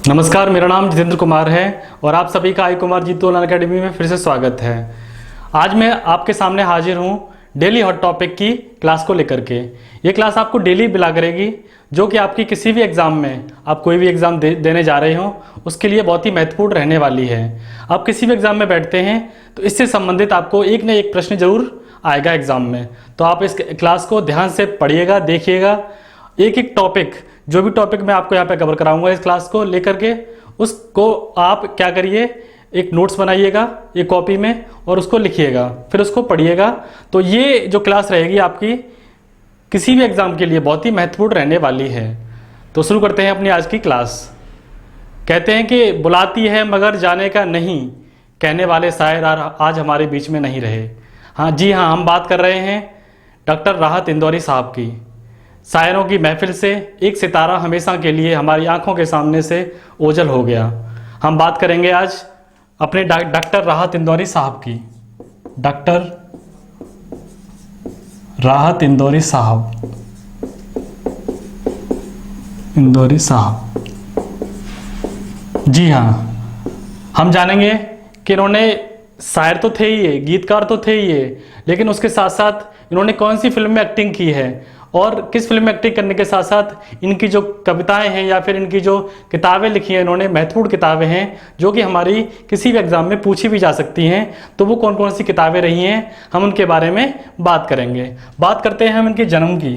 नमस्कार, मेरा नाम जितेंद्र कुमार है और आप सभी का आई कुमार जीतू ऑनलाइन अकेडमी में फिर से स्वागत है। आज मैं आपके सामने हाजिर हूँ डेली हॉट टॉपिक की क्लास को लेकर के। ये क्लास आपको डेली मिला करेगी, जो कि आपकी किसी भी एग्ज़ाम में, आप कोई भी एग्ज़ाम देने जा रहे हो उसके लिए बहुत ही महत्वपूर्ण रहने वाली है। आप किसी भी एग्ज़ाम में बैठते हैं तो इससे संबंधित आपको एक न एक प्रश्न जरूर आएगा एग्ज़ाम में। तो आप इस क्लास को ध्यान से पढ़िएगा, देखिएगा। एक एक टॉपिक, जो भी टॉपिक मैं आपको यहाँ पे कवर कराऊंगा इस क्लास को लेकर के, उसको आप क्या करिए, एक नोट्स बनाइएगा एक कॉपी में और उसको लिखिएगा, फिर उसको पढ़िएगा। तो ये जो क्लास रहेगी आपकी किसी भी एग्ज़ाम के लिए बहुत ही महत्वपूर्ण रहने वाली है। तो शुरू करते हैं अपनी आज की क्लास। कहते हैं कि बुलाती है मगर जाने का नहीं, कहने वाले शायर आज हमारे बीच में नहीं रहे। हाँ जी हाँ, हम बात कर रहे हैं डॉक्टर राहत इंदौरी साहब की। शायरों की महफिल से एक सितारा हमेशा के लिए हमारी आंखों के सामने से ओझल हो गया। हम बात करेंगे आज अपने डॉक्टर राहत इंदौरी साहब की। डॉक्टर राहत इंदौरी साहब, इंदौरी साहब। जी हाँ, हम जानेंगे कि इन्होंने शायर तो थे ही, गीतकार तो थे ही, लेकिन उसके साथ साथ इन्होंने कौन सी फिल्म में एक्टिंग की है और किस फिल्म में एक्टिंग करने के साथ साथ इनकी जो कविताएं हैं या फिर इनकी जो किताबें लिखी हैं, इन्होंने महत्वपूर्ण किताबें हैं जो कि हमारी किसी भी एग्जाम में पूछी भी जा सकती हैं। तो वो कौन कौन सी किताबें रही हैं, हम उनके बारे में बात करेंगे। बात करते हैं हम इनके जन्म की।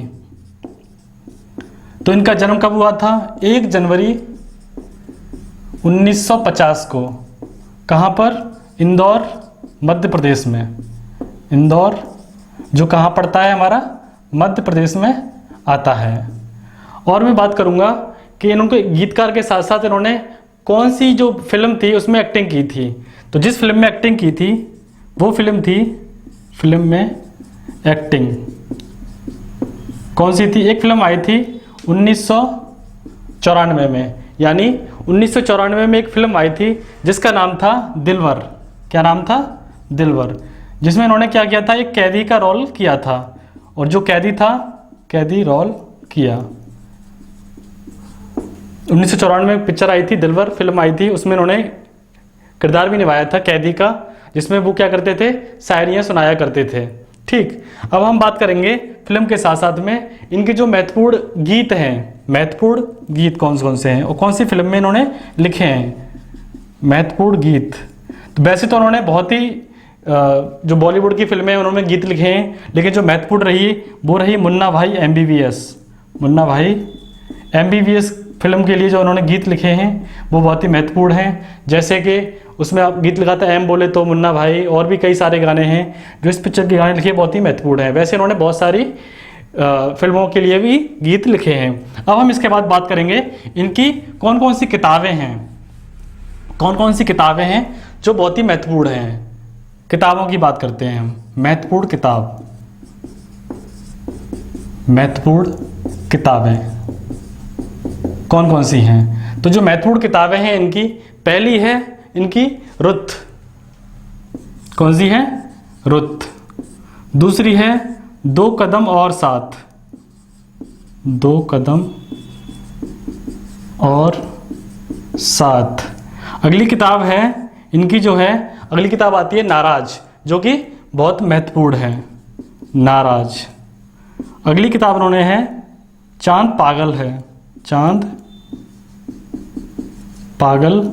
तो इनका जन्म कब हुआ था? 1 जनवरी 1950 को। कहाँ पर? इंदौर, मध्य प्रदेश में। इंदौर जो कहाँ पड़ता है? हमारा मध्य प्रदेश में आता है। और मैं बात करूंगा कि इन्होंने गीतकार के साथ साथ इन्होंने कौन सी जो फिल्म थी उसमें एक्टिंग की थी। तो जिस फिल्म में एक्टिंग की थी वो फिल्म थी, फिल्म में एक्टिंग कौन सी थी? एक फिल्म आई थी 1994 में, यानी 1994 में एक फिल्म आई थी जिसका नाम था दिलवर। क्या नाम था? दिलवर। जिसमें इन्होंने क्या किया था? एक कैदी का रोल किया था, और जो कैदी था, कैदी रोल किया। 1994 में पिक्चर आई थी दिलवर, फिल्म आई थी, उसमें इन्होंने किरदार भी निभाया था कैदी का, जिसमें वो क्या करते थे? शायरियाँ सुनाया करते थे। ठीक, अब हम बात करेंगे फिल्म के साथ साथ में इनके जो महत्वपूर्ण गीत हैं। महत्वपूर्ण गीत कौन कौन से हैं और कौन सी फिल्म में इन्होंने लिखे हैं महत्वपूर्ण गीत। तो वैसे तो उन्होंने बहुत ही जो बॉलीवुड की फिल्में हैं उन्होंने गीत लिखे हैं, लेकिन जो महत्वपूर्ण रही वो रही मुन्ना भाई MBBS। मुन्ना भाई MBBS फिल्म के लिए जो उन्होंने गीत लिखे हैं वो बहुत ही महत्वपूर्ण हैं। जैसे कि उसमें आप गीत लिखा था एम बोले तो मुन्ना भाई, और भी कई सारे गाने हैं जो इस पिक्चर के गाने लिखे बहुत ही महत्वपूर्ण हैं। वैसे इन्होंने बहुत सारी फिल्मों के लिए भी गीत लिखे हैं। अब हम इसके बाद बात करेंगे इनकी कौन कौन सी किताबें हैं, कौन कौन सी किताबें हैं जो बहुत ही महत्वपूर्ण हैं। किताबों की बात करते हैं हम। महत्वपूर्ण किताब, महत्वपूर्ण किताबें कौन कौन सी हैं? तो जो महत्वपूर्ण किताबें हैं इनकी, पहली है इनकी रुत। कौन सी है? रुत। दूसरी है 2 कदम और साथ। 2 कदम और साथ। अगली किताब है इनकी, जो है अगली किताब आती है नाराज, जो कि बहुत महत्वपूर्ण है। नाराज। अगली किताब उन्होंने है चांद पागल है। चांद पागल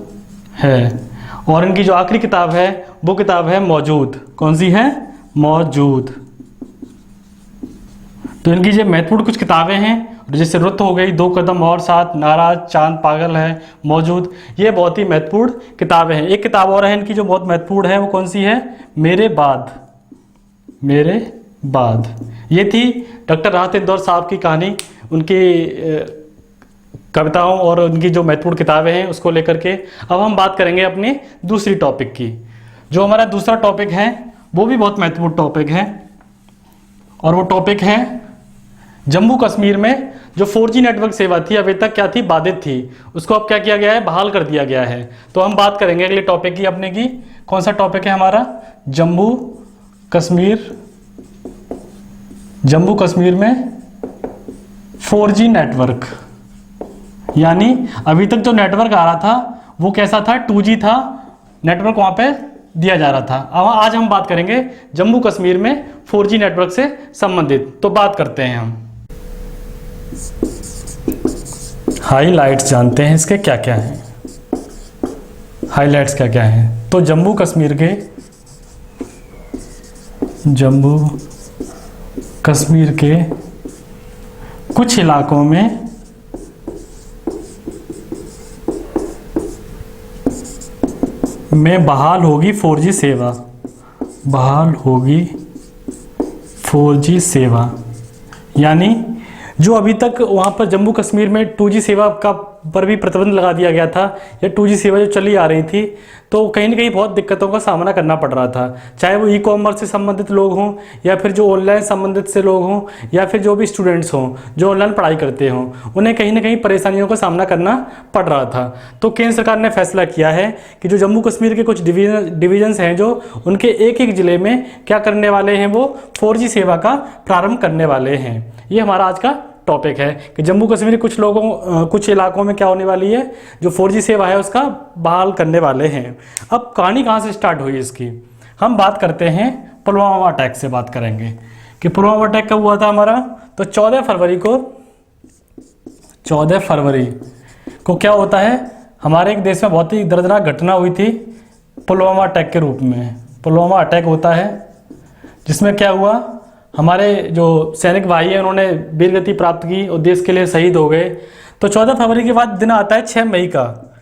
है। और इनकी जो आखिरी किताब है वो किताब है मौजूद। कौन सी है? मौजूद। तो इनकी जो महत्वपूर्ण कुछ किताबें हैं, जैसे रुत हो गई, 2 कदम और साथ, नाराज, चांद पागल है, मौजूद, ये बहुत ही महत्वपूर्ण किताबें हैं। एक किताब और है इनकी जो बहुत महत्वपूर्ण है, वो कौन सी है? मेरे बाद। मेरे बाद। ये थी डॉक्टर राहत इंदौर साहब की कहानी, उनकी कविताओं और उनकी जो महत्वपूर्ण किताबें हैं उसको लेकर के। अब हम बात करेंगे अपने दूसरी टॉपिक की। जो हमारा दूसरा टॉपिक है वो भी बहुत महत्वपूर्ण टॉपिक है, और वो टॉपिक है जम्मू कश्मीर में जो 4G नेटवर्क सेवा थी, अभी तक क्या थी? बाधित थी। उसको अब क्या किया गया है? बहाल कर दिया गया है। तो हम बात करेंगे अगले टॉपिक की अपने की। कौन सा टॉपिक है हमारा? जम्मू कश्मीर। जम्मू कश्मीर में 4G नेटवर्क, यानी अभी तक जो नेटवर्क आ रहा था वो कैसा था, 2G था, नेटवर्क वहाँ पे दिया जा रहा था। अब आज हम बात करेंगे जम्मू कश्मीर में 4G नेटवर्क से संबंधित। तो बात करते हैं हम हाईलाइट्स, जानते हैं इसके क्या क्या हैं, हाईलाइट्स क्या क्या हैं। तो जम्मू कश्मीर के कुछ इलाकों में बहाल होगी 4G सेवा, बहाल होगी 4G सेवा। यानी जो अभी तक वहाँ पर जम्मू कश्मीर में 2G सेवा का पर भी प्रतिबंध लगा दिया गया था, या 2G सेवा जो चली आ रही थी, तो कहीं ना कहीं बहुत दिक्कतों का सामना करना पड़ रहा था। चाहे वो ई-कॉमर्स से संबंधित लोग हों, या फिर जो ऑनलाइन संबंधित से लोग हों, या फिर जो भी स्टूडेंट्स हों जो ऑनलाइन पढ़ाई करते हों, उन्हें कहीं ना कहीं परेशानियों का सामना करना पड़ रहा था। तो केंद्र सरकार ने फैसला किया है कि जो जम्मू कश्मीर के कुछ डिवीजन्स हैं, जो उनके एक एक ज़िले में क्या करने वाले हैं, वो 4G सेवा का प्रारंभ करने वाले हैं। ये हमारा आज का टॉपिक है कि जम्मू कश्मीर कुछ इलाकों में क्या होने वाली है, जो 4G सेवा है उसका बहाल करने वाले हैं। अब कहानी कहाँ से स्टार्ट हुई इसकी, हम बात करते हैं पुलवामा अटैक से बात करेंगे कि पुलवामा अटैक कब हुआ था हमारा। तो 14 फरवरी को क्या होता है, हमारे एक देश में बहुत ही दर्दनाक घटना हुई थी पुलवामा अटैक के रूप में। पुलवामा अटैक होता है जिसमें क्या हुआ, हमारे जो सैनिक भाई हैं उन्होंने वीरगति प्राप्त की और देश के लिए शहीद हो गए। तो 14 फरवरी के बाद दिन आता है 6 मई का।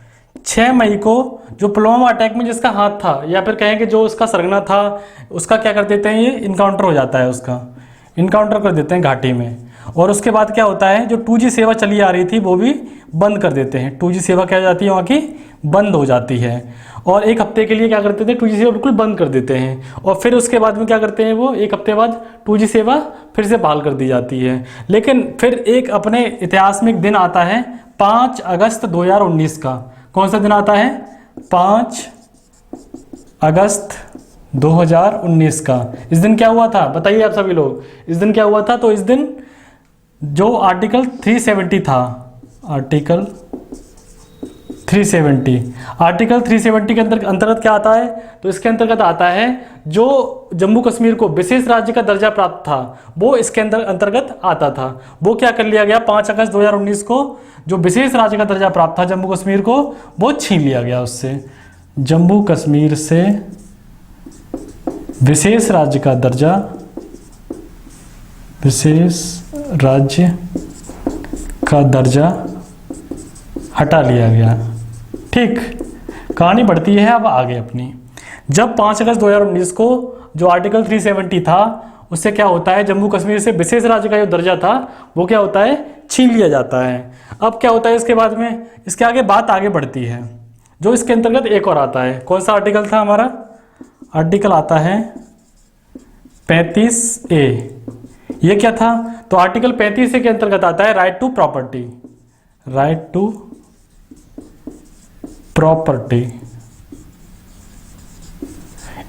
6 मई को जो पुलवामा अटैक में जिसका हाथ था, या फिर कहें कि जो उसका सरगना था, उसका क्या कर देते हैं, ये इनकाउंटर हो जाता है, उसका इनकाउंटर कर देते हैं घाटी में। और उसके बाद क्या होता है, जो 2G सेवा चली आ रही थी वो भी बंद कर देते हैं। 2G सेवा क्या हो जाती है, वहाँ की बंद हो जाती है। और एक हफ्ते के लिए क्या करते थे, 2G सेवा बिल्कुल बंद कर देते हैं। और फिर उसके बाद में क्या करते हैं, वो एक हफ्ते बाद 2G सेवा फिर से बहाल कर दी जाती है। लेकिन फिर एक अपने इतिहास में एक दिन आता है 5 अगस्त 2019 का। कौन सा दिन आता है, 5 अगस्त 2019 का। इस दिन क्या हुआ था बताइए आप सभी लोग, इस दिन क्या हुआ था। तो इस दिन जो आर्टिकल 370 था, आर्टिकल 370 के अंतर्गत क्या आता है, तो इसके अंतर्गत आता है जो जम्मू कश्मीर को विशेष राज्य का दर्जा प्राप्त था वो इसके अंतर्गत आता था। वो क्या कर लिया गया, 5 अगस्त 2019 को जो विशेष राज्य का दर्जा प्राप्त था जम्मू कश्मीर को, वो छीन लिया गया उससे। जम्मू कश्मीर से विशेष राज्य का दर्जा, विशेष राज्य का दर्जा हटा लिया गया। ठीक, कहानी बढ़ती है अब आगे अपनी। जब 5 अगस्त 2019 को जो आर्टिकल 370 था उससे क्या होता है, जम्मू कश्मीर से विशेष राज्य का जो दर्जा था वो क्या होता है, छीन लिया जाता है। अब क्या होता है इसके बाद में, इसके आगे बात आगे बढ़ती है। जो इसके अंतर्गत एक और आता है, कौन सा आर्टिकल था हमारा, आर्टिकल आता है 35A। ये क्या था, तो आर्टिकल 35A के अंतर्गत आता है right to property, right to property.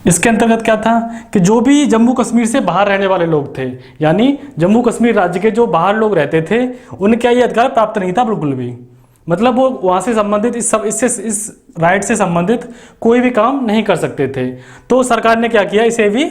इसके अंतर्गत क्या था कि जो भी जम्मू कश्मीर से बाहर रहने वाले लोग थे, यानी जम्मू कश्मीर राज्य के जो बाहर लोग रहते थे, उन्हें क्या ये अधिकार प्राप्त नहीं था बिल्कुल भी। मतलब वो वहाँ से संबंधित इस राइट से संबंधित कोई भी काम नहीं कर सकते थे। तो सरकार ने क्या किया, इसे भी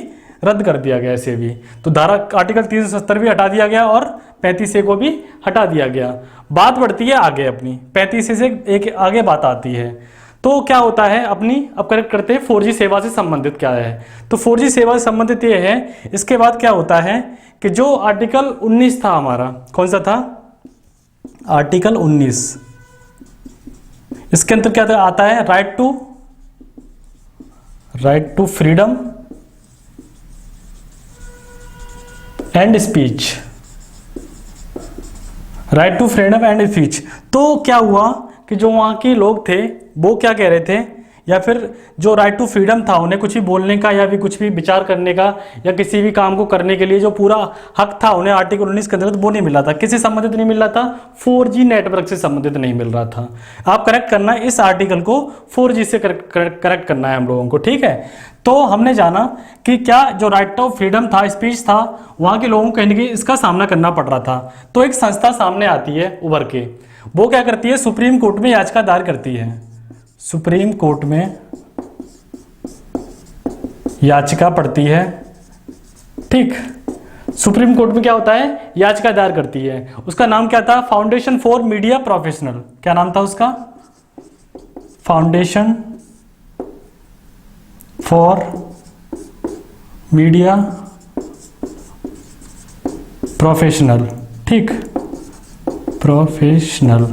रद्द कर दिया गया, इसे भी। तो धारा आर्टिकल 370 भी हटा दिया गया और 35A को भी हटा दिया गया। बात बढ़ती है आगे अपनी, 35A से एक आगे बात आती है। तो क्या होता है अपनी, अब करेक्ट करते हैं 4G सेवा से संबंधित क्या है। तो 4G सेवा से संबंधित ये है, इसके बाद क्या होता है कि जो आर्टिकल 19 था हमारा, कौन सा था, आर्टिकल 19, इसके अंदर क्या आता है, right to freedom and speech, right to freedom and speech. तो क्या हुआ कि जो वहाँ के लोग थे वो क्या कह रहे थे, या फिर जो राइट टू फ्रीडम था, उन्हें कुछ भी बोलने का या भी कुछ भी विचार करने का या किसी भी काम को करने के लिए जो पूरा हक था उन्हें आर्टिकल 19 के अंतर्गत वो नहीं मिल रहा था। किससे संबंधित नहीं मिल रहा था, 4G नेटवर्क से संबंधित नहीं मिल रहा था। आप करेक्ट करना है, इस आर्टिकल को 4G से करेक्ट करना है हम लोगों को, ठीक है। तो हमने जाना कि क्या जो राइट ऑफ फ्रीडम था, स्पीच था, वहाँ के लोगों को कहीं ना कहीं इसका सामना करना पड़ रहा था। तो एक संस्था सामने आती है उभर के, वो क्या करती है, सुप्रीम कोर्ट में याचिका दायर करती है। सुप्रीम कोर्ट में याचिका पड़ती है, ठीक। सुप्रीम कोर्ट में क्या होता है, याचिका दायर करती है। उसका नाम क्या था, फाउंडेशन फॉर मीडिया प्रोफेशनल। क्या नाम था उसका, फाउंडेशन फॉर मीडिया प्रोफेशनल, ठीक, प्रोफेशनल।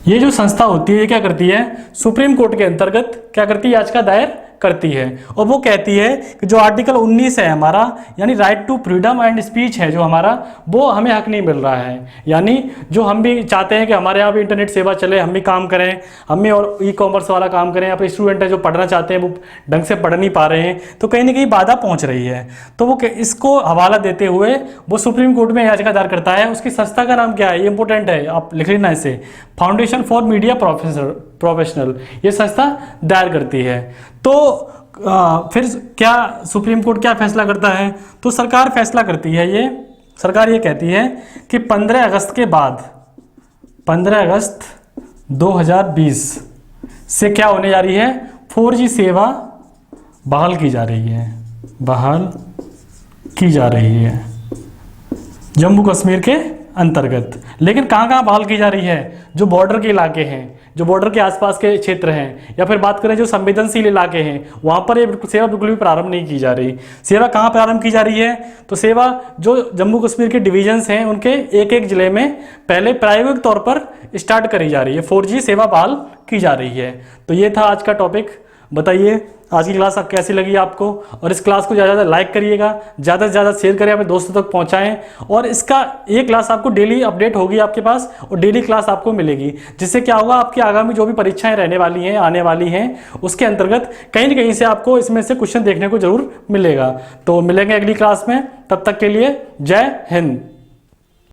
ये जो संस्था होती है ये क्या करती है, सुप्रीम कोर्ट के अंतर्गत क्या करती है, याचिका दायर करती है। और वो कहती है कि जो आर्टिकल 19 है हमारा, यानी right to freedom and speech है जो हमारा, वो हमें हक नहीं मिल रहा है। यानी जो हम भी चाहते हैं कि हमारे यहाँ भी इंटरनेट सेवा चले, हम भी काम करें, हम भी और ई कॉमर्स वाला काम करें, या फिर स्टूडेंट है जो पढ़ना चाहते हैं वो ढंग से पढ़ नहीं पा रहे हैं, तो कहीं ना कहीं बाधा पहुँच रही है। तो वो इसको हवाला देते हुए वो सुप्रीम कोर्ट में याचिका दायर करता है। उसकी संस्था का नाम क्या है, ये इंपॉर्टेंट है, आप लिख लेना इसे, फाउंडेशन फॉर मीडिया प्रोफेशनल। ये संस्था दायर करती है। तो फिर क्या सुप्रीम कोर्ट क्या फैसला करता है, तो सरकार फैसला करती है, ये सरकार ये कहती है कि 15 अगस्त के बाद, 15 अगस्त 2020 से क्या होने जा रही है, 4G सेवा बहाल की जा रही है, बहाल की जा रही है जम्मू कश्मीर के अंतर्गत। लेकिन कहाँ कहाँ बहाल की जा रही है, जो बॉर्डर के इलाके हैं, जो बॉर्डर के आसपास के क्षेत्र हैं, या फिर बात करें जो संवेदनशील इलाके हैं, वहाँ पर ये सेवा बिल्कुल भी प्रारंभ नहीं की जा रही। सेवा कहाँ प्रारंभ की जा रही है, तो सेवा जो जम्मू कश्मीर के डिवीजन्स हैं उनके एक एक जिले में पहले प्रायोगिक तौर पर स्टार्ट करी जा रही है, 4G सेवा बहाल की जा रही है। तो ये था आज का टॉपिक। बताइए आज की क्लास कैसी लगी आपको, और इस क्लास को ज़्यादा लाइक करिएगा, ज़्यादा से ज़्यादा शेयर करें, अपने दोस्तों तक पहुंचाएं। और इसका ये क्लास आपको डेली अपडेट होगी आपके पास, और डेली क्लास आपको मिलेगी, जिससे क्या होगा, आपकी आगामी जो भी परीक्षाएं रहने वाली हैं, आने वाली हैं, उसके अंतर्गत कहीं ना कहीं से आपको इसमें से क्वेश्चन देखने को जरूर मिलेगा। तो मिलेंगे अगली क्लास में, तब तक के लिए जय हिंद।